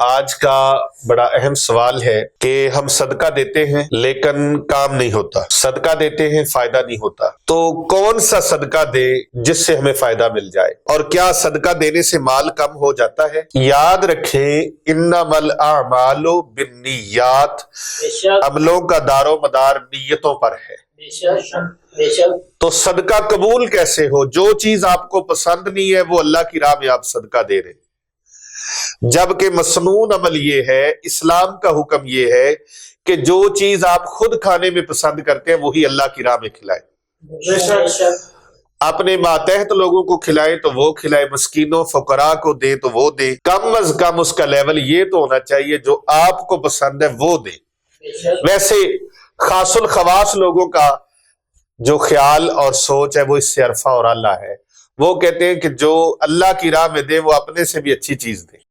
आज का बड़ा अहम सवाल है कि हम सदका देते हैं लेकिन काम नहीं होता, सदका देते हैं फायदा नहीं होता। तो कौन सा सदका दे जिससे हमें फायदा मिल जाए, और क्या सदका देने से माल कम हो जाता है? याद रखें, इन्नमल आमालु बिन्नियात, अमलों का दारो मदार नीयतों पर है। तो सदका कबूल कैसे हो? जो चीज आपको पसंद नहीं है वो अल्लाह की राह में आप सदका दे रहे, जबकि मसनून अमल ये है, इस्लाम का हुक्म ये है कि जो चीज आप खुद खाने में पसंद करते हैं वही अल्लाह की राह में खिलाए। अपने मातहत लोगों को खिलाए तो वो खिलाए, मस्कीनों फकरा को दे तो वो दे। कम अज कम उसका लेवल ये तो होना चाहिए जो आपको पसंद है वो दे। वैसे खासुल खवास लोगों का जो ख्याल और सोच है वो इससे अरफा और आला है। वो कहते हैं कि जो अल्लाह की राह में दे वो अपने से भी अच्छी चीज दे।